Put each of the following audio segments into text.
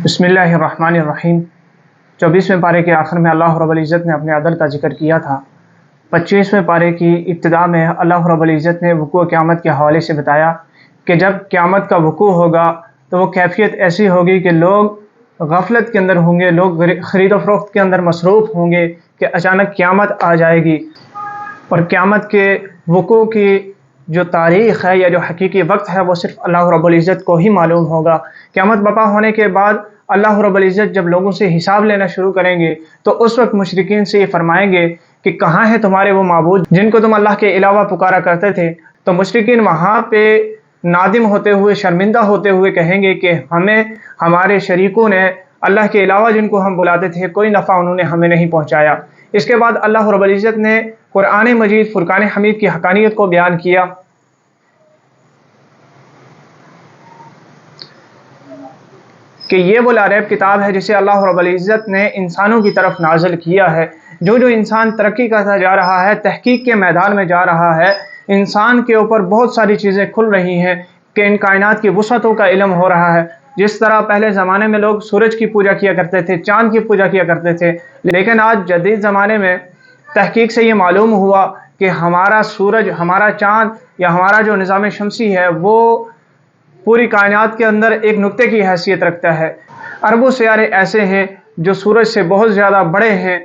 بسم اللہ الرحمن الرحیم 24ویں پارے کے آخر میں اللہ رب العزت نے اپنے عدل کا ذکر کیا تھا۔ 25ویں پارے کی ابتدا میں اللہ رب العزت نے وقوع قیامت کے حوالے سے بتایا کہ جب قیامت کا وقوع ہوگا تو وہ کیفیت ایسی ہوگی کہ لوگ غفلت کے اندر ہوں گے، لوگ خرید و فروخت کے اندر مصروف ہوں گے کہ اچانک قیامت آ جائے گی، اور قیامت کے وقوع کی جو تاریخ ہے یا جو حقیقی وقت ہے وہ صرف اللہ رب العزت کو ہی معلوم ہوگا۔ قیامت برپا ہونے کے بعد اللہ رب العزت جب لوگوں سے حساب لینا شروع کریں گے تو اس وقت مشرکین سے یہ فرمائیں گے کہ کہاں ہیں تمہارے وہ معبود جن کو تم اللہ کے علاوہ پکارا کرتے تھے؟ تو مشرکین وہاں پہ نادم ہوتے ہوئے، شرمندہ ہوتے ہوئے کہیں گے کہ ہمیں ہمارے شریکوں نے اللہ کے علاوہ جن کو ہم بلاتے تھے کوئی نفع انہوں نے ہمیں نہیں پہنچایا۔ اس کے بعد اللہ رب العزت نے قرآن مجید فرقان حمید کی حقانیت کو بیان کیا کہ یہ وہ لاریب کتاب ہے جسے اللہ رب العزت نے انسانوں کی طرف نازل کیا ہے۔ جو انسان ترقی کرتا جا رہا ہے، تحقیق کے میدان میں جا رہا ہے، انسان کے اوپر بہت ساری چیزیں کھل رہی ہیں کہ ان کائنات کی وسعتوں کا علم ہو رہا ہے۔ جس طرح پہلے زمانے میں لوگ سورج کی پوجا کیا کرتے تھے، چاند کی پوجا کیا کرتے تھے، لیکن آج جدید زمانے میں تحقیق سے یہ معلوم ہوا کہ ہمارا سورج، ہمارا چاند یا ہمارا جو نظام شمسی ہے وہ پوری کائنات کے اندر ایک نقطے کی حیثیت رکھتا ہے۔ اربوں سیارے ایسے ہیں جو سورج سے بہت زیادہ بڑے ہیں۔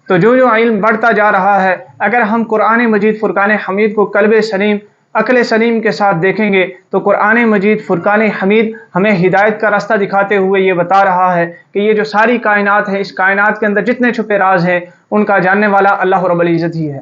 تو جو علم بڑھتا جا رہا ہے، اگر ہم قرآن مجید فرقان حمید کو قلب سلیم، عقل سلیم کے ساتھ دیکھیں گے تو قرآن مجید فرقان حمید ہمیں ہدایت کا راستہ دکھاتے ہوئے یہ بتا رہا ہے کہ یہ جو ساری کائنات ہے، اس کائنات کے اندر جتنے چھپے راز ہیں ان کا جاننے والا اللہ رب العزت ہی ہے۔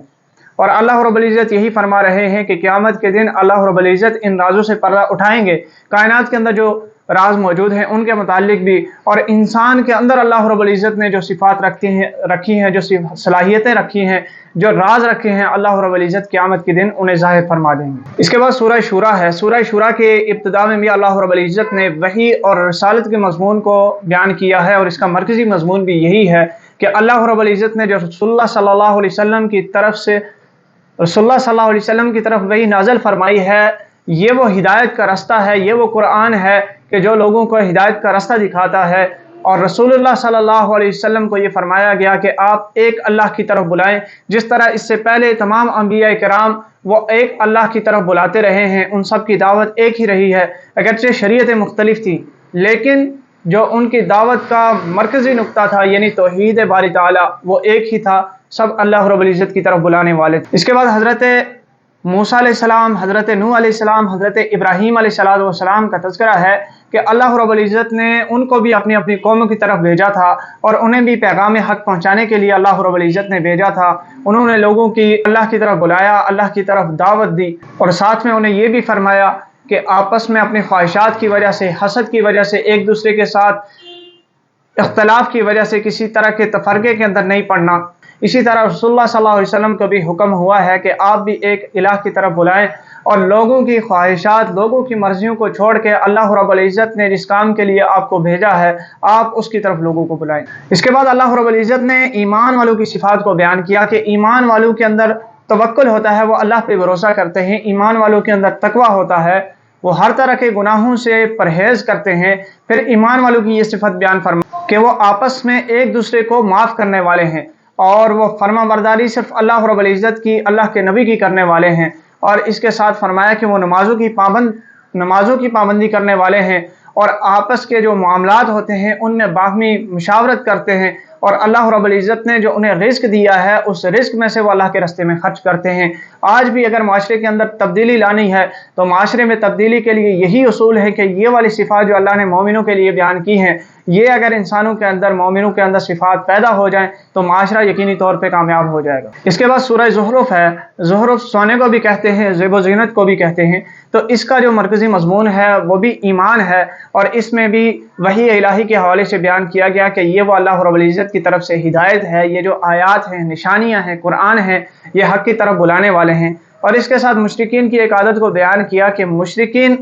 اور اللہ رب العزت یہی فرما رہے ہیں کہ قیامت کے دن اللہ رب العزت ان رازوں سے پردہ اٹھائیں گے، کائنات کے اندر جو راز موجود ہیں ان کے متعلق بھی، اور انسان کے اندر اللہ رب العزت نے جو صفات رکھی ہیں، جو صلاحیتیں رکھی ہیں، جو راز رکھے ہیں، اللہ رب العزت قیامت کے دن انہیں ظاہر فرما دیں گے۔ اس کے بعد سورہ شورا ہے۔ سورہ شورا کے ابتدا میں بھی اللہ رب العزت نے وحی اور رسالت کے مضمون کو بیان کیا ہے، اور اس کا مرکزی مضمون بھی یہی ہے کہ اللہ رب العزت نے جو رسول اللہ صلی اللہ علیہ وسلم کی طرف وحی نازل فرمائی ہے، یہ وہ ہدایت کا راستہ ہے، یہ وہ قرآن ہے کہ جو لوگوں کو ہدایت کا راستہ دکھاتا ہے۔ اور رسول اللہ صلی اللہ علیہ وسلم کو یہ فرمایا گیا کہ آپ ایک اللہ کی طرف بلائیں، جس طرح اس سے پہلے تمام انبیاء کرام وہ ایک اللہ کی طرف بلاتے رہے ہیں، ان سب کی دعوت ایک ہی رہی ہے، اگرچہ شریعتیں مختلف تھیں، لیکن جو ان کی دعوت کا مرکزی نقطہ تھا یعنی توحید باری تعالیٰ، وہ ایک ہی تھا، سب اللہ رب العزت کی طرف بلانے والے تھے۔ اس کے بعد حضرت موسیٰ علیہ السلام، حضرت نوح علیہ السلام، حضرت ابراہیم علیہ السلام کا تذکرہ ہے کہ اللہ رب العزت نے ان کو بھی اپنی اپنی قوموں کی طرف بھیجا تھا، اور انہیں بھی پیغام حق پہنچانے کے لیے اللہ رب العزت نے بھیجا تھا۔ انہوں نے لوگوں کی اللہ کی طرف بلایا، اللہ کی طرف دعوت دی، اور ساتھ میں انہیں یہ بھی فرمایا کہ آپس میں اپنی خواہشات کی وجہ سے، حسد کی وجہ سے، ایک دوسرے کے ساتھ اختلاف کی وجہ سے کسی طرح کے تفرقے کے اندر نہیں پڑنا۔ اسی طرح رسول اللہ صلی اللہ علیہ وسلم کو بھی حکم ہوا ہے کہ آپ بھی ایک الہ کی طرف بلائیں، اور لوگوں کی خواہشات، لوگوں کی مرضیوں کو چھوڑ کے اللہ رب العزت نے جس کام کے لیے آپ کو بھیجا ہے آپ اس کی طرف لوگوں کو بلائیں۔ اس کے بعد اللہ رب العزت نے ایمان والوں کی صفات کو بیان کیا کہ ایمان والوں کے اندر توکل ہوتا ہے، وہ اللہ پہ بھروسہ کرتے ہیں، ایمان والوں کے اندر تقویٰ ہوتا ہے، وہ ہر طرح کے گناہوں سے پرہیز کرتے ہیں۔ پھر ایمان والوں کی یہ صفت بیان فرما کہ وہ آپس میں ایک دوسرے کو معاف کرنے والے ہیں، اور وہ فرما برداری صرف اللہ رب العزت کی، اللہ کے نبی کی کرنے والے ہیں، اور اس کے ساتھ فرمایا کہ وہ نمازوں کی پابندی کرنے والے ہیں، اور آپس کے جو معاملات ہوتے ہیں ان میں باہمی مشاورت کرتے ہیں، اور اللہ رب العزت نے جو انہیں رزق دیا ہے اس رزق میں سے وہ اللہ کے راستے میں خرچ کرتے ہیں۔ آج بھی اگر معاشرے کے اندر تبدیلی لانی ہے تو معاشرے میں تبدیلی کے لیے یہی اصول ہے کہ یہ والی صفات جو اللہ نے مومنوں کے لیے بیان کی ہیں، یہ اگر انسانوں کے اندر، مومنوں کے اندر صفات پیدا ہو جائیں تو معاشرہ یقینی طور پہ کامیاب ہو جائے گا۔ اس کے بعد سورہ زخرف ہے۔ زخرف سونے کو بھی کہتے ہیں، زیب و زینت کو بھی کہتے ہیں، تو اس کا جو مرکزی مضمون ہے وہ بھی ایمان ہے، اور اس میں بھی وحی الہی کے حوالے سے بیان کیا گیا کہ یہ وہ اللہ رب العزت کی طرف سے ہدایت ہے، یہ جو آیات ہیں، نشانیاں ہیں، قرآن ہیں، یہ حق کی طرف بلانے والے ہیں۔ اور اس کے ساتھ مشرکین کی ایک عادت کو بیان کیا کہ مشرکین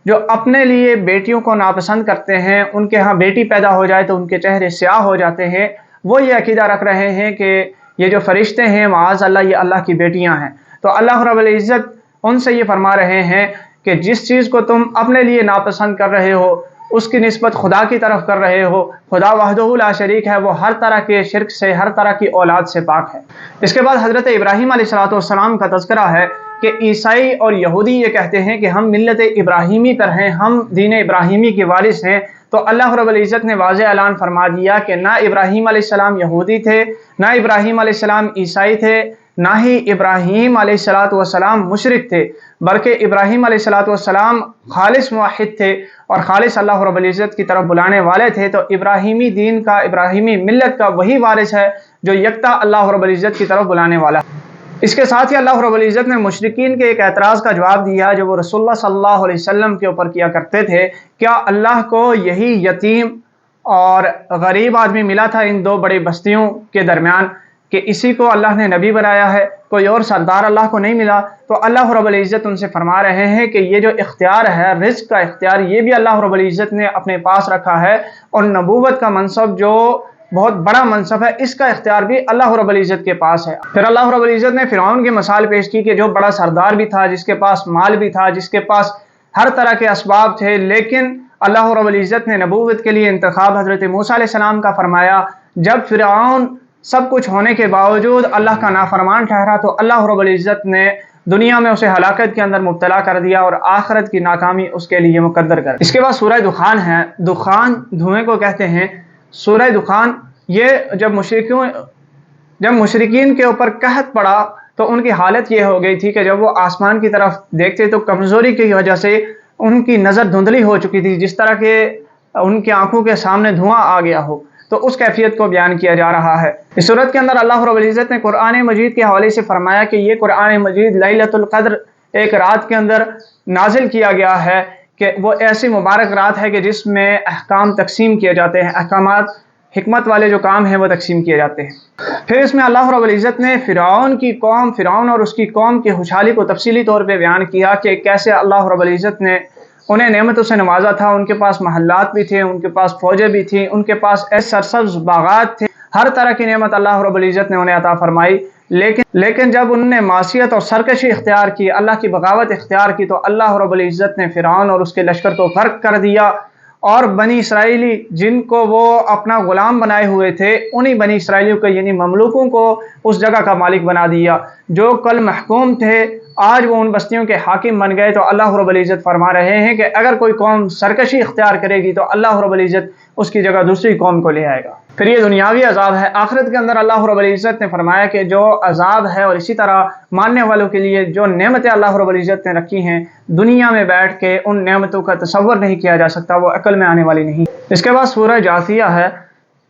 جو اپنے لیے بیٹیوں کو ناپسند کرتے ہیں، ان کے ہاں بیٹی پیدا ہو جائے تو ان کے چہرے سیاہ ہو جاتے ہیں، وہ یہ عقیدہ رکھ رہے ہیں کہ یہ جو فرشتے ہیں معاذ اللہ یہ اللہ کی بیٹیاں ہیں۔ تو اللہ رب العزت ان سے یہ فرما رہے ہیں کہ جس چیز کو تم اپنے لیے ناپسند کر رہے ہو اس کی نسبت خدا کی طرف کر رہے ہو۔ خدا وحدہ لا شریک ہے، وہ ہر طرح کے شرک سے، ہر طرح کی اولاد سے پاک ہے۔ اس کے بعد حضرت ابراہیم علیہ السلام کا تذکرہ ہے کہ عیسائی اور یہودی یہ کہتے ہیں کہ ہم ملت ابراہیمی پر ہیں، ہم دین ابراہیمی کے وارث ہیں۔ تو اللہ رب العزت نے واضح اعلان فرما دیا کہ نہ ابراہیم علیہ السلام یہودی تھے، نہ ابراہیم علیہ السلام عیسائی تھے، نہ ہی ابراہیم علیہ السلام مشرک تھے، بلکہ ابراہیم علیہ السلام خالص موحد تھے اور خالص اللہ رب العزت کی طرف بلانے والے تھے۔ تو ابراہیمی دین کا، ابراہیمی ملت کا وہی وارث ہے جو یکتا اللہ رب العزت کی طرف بلانے والا ہے۔ اس کے ساتھ ہی اللہ رب العزت نے مشرکین کے ایک اعتراض کا جواب دیا جو وہ رسول اللہ صلی اللہ علیہ وسلم کے اوپر کیا کرتے تھے۔ کیا اللہ کو یہی یتیم اور غریب آدمی ملا تھا ان دو بڑی بستیوں کے درمیان کہ اسی کو اللہ نے نبی بنایا ہے، کوئی اور سردار اللہ کو نہیں ملا؟ تو اللہ رب العزت ان سے فرما رہے ہیں کہ یہ جو اختیار ہے، رزق کا اختیار، یہ بھی اللہ رب العزت نے اپنے پاس رکھا ہے، اور نبوت کا منصب جو بہت بڑا منصب ہے، اس کا اختیار بھی اللہ رب العزت کے پاس ہے۔ پھر اللہ رب العزت نے فرعون کی مثال پیش کی کہ جو بڑا سردار بھی تھا، جس کے پاس مال بھی تھا، جس کے پاس ہر طرح کے اسباب تھے، لیکن اللہ رب العزت نے نبوت کے لیے انتخاب حضرت موسیٰ علیہ السلام کا فرمایا۔ جب فرعون سب کچھ ہونے کے باوجود اللہ کا نافرمان ٹھہرا تو اللہ رب العزت نے دنیا میں اسے ہلاکت کے اندر مبتلا کر دیا اور آخرت کی ناکامی اس کے لیے مقدر کر دی۔ اس کے بعد سورہ دخان ہے۔ دخان دھوئیں کو کہتے ہیں۔ سورہ دخان یہ جب مشرکین کے اوپر قحط پڑا تو ان کی حالت یہ ہو گئی تھی کہ جب وہ آسمان کی طرف دیکھتے تو کمزوری کی وجہ سے ان کی نظر دھندلی ہو چکی تھی، جس طرح کہ ان کی آنکھوں کے سامنے دھواں آ گیا ہو۔ تو اس کیفیت کو بیان کیا جا رہا ہے۔ اس صورت کے اندر اللہ رب العزت نے قرآن مجید کے حوالے سے فرمایا کہ یہ قرآن مجید لیلۃ القدر ایک رات کے اندر نازل کیا گیا ہے کہ وہ ایسی مبارک رات ہے کہ جس میں احکام تقسیم کیے جاتے ہیں، احکامات، حکمت والے جو کام ہیں وہ تقسیم کیے جاتے ہیں۔ پھر اس میں اللہ رب العزت نے فرعون اور اس کی قوم کی خوشحالی کو تفصیلی طور پہ بیان کیا کہ کیسے اللہ رب العزت نے انہیں نعمتوں سے نوازا تھا۔ ان کے پاس محلات بھی تھے، ان کے پاس فوجیں بھی تھیں، ان کے پاس ایسے سرسبز باغات تھے، ہر طرح کی نعمت اللہ رب العزت نے انہیں عطا فرمائی۔ لیکن جب انہوں نے معصیت اور سرکشی اختیار کی، اللہ کی بغاوت اختیار کی، تو اللہ رب العزت نے فرعون اور اس کے لشکر کو غرق کر دیا، اور بنی اسرائیلی جن کو وہ اپنا غلام بنائے ہوئے تھے، انہی بنی اسرائیلیوں کو یعنی مملوکوں کو اس جگہ کا مالک بنا دیا۔ جو کل محکوم تھے آج وہ ان بستیوں کے حاکم بن گئے۔ تو اللہ رب العزت فرما رہے ہیں کہ اگر کوئی قوم سرکشی اختیار کرے گی تو اللہ رب العزت اس کی جگہ دوسری قوم کو لے آئے گا۔ پھر یہ دنیاوی عذاب ہے۔ آخرت کے اندر اللہ رب العزت نے فرمایا کہ جو عذاب ہے، اور اسی طرح ماننے والوں کے لیے جو نعمتیں اللہ رب العزت نے رکھی ہیں، دنیا میں بیٹھ کے ان نعمتوں کا تصور نہیں کیا جا سکتا، وہ عقل میں آنے والی نہیں۔ اس کے بعد سورہ جاثیہ ہے۔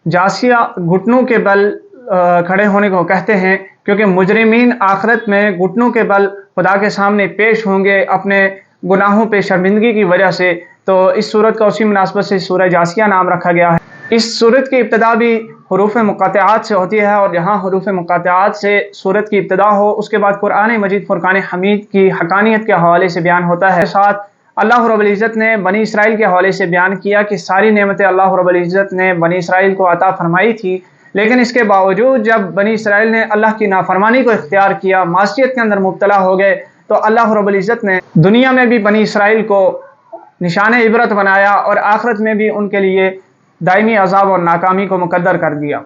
جاثیہ گھٹنوں کے بل کھڑے ہونے کو کہتے ہیں، کیونکہ مجرمین آخرت میں گھٹنوں کے بل خدا کے سامنے پیش ہوں گے اپنے گناہوں پہ شرمندگی کی وجہ سے۔ تو اس صورت کا اسی مناسبت سے سورہ جاثیہ نام رکھا گیا ہے۔ اس صورت کی ابتدا بھی حروف مقاطعات سے ہوتی ہے، اور جہاں حروف مقاطعات سے صورت کی ابتدا ہو، اس کے بعد قرآن مجید فرقان حمید کی حقانیت کے حوالے سے بیان ہوتا ہے۔ ساتھ اللہ رب العزت نے بنی اسرائیل کے حوالے سے بیان کیا کہ ساری نعمتیں اللہ رب العزت نے بنی اسرائیل کو عطا فرمائی تھی، لیکن اس کے باوجود جب بنی اسرائیل نے اللہ کی نافرمانی کو اختیار کیا، معصیت کے اندر مبتلا ہو گئے، تو اللہ رب العزت نے دنیا میں بھی بنی اسرائیل کو نشان عبرت بنایا، اور آخرت میں بھی ان کے لیے دائمی عذاب اور ناکامی کو مقدر کر دیا۔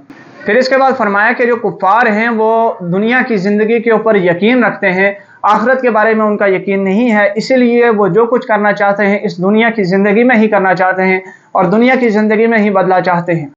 پھر اس کے بعد فرمایا کہ جو کفار ہیں وہ دنیا کی زندگی کے اوپر یقین رکھتے ہیں، آخرت کے بارے میں ان کا یقین نہیں ہے، اسی لیے وہ جو کچھ کرنا چاہتے ہیں اس دنیا کی زندگی میں ہی کرنا چاہتے ہیں، اور دنیا کی زندگی میں ہی بدلہ چاہتے ہیں۔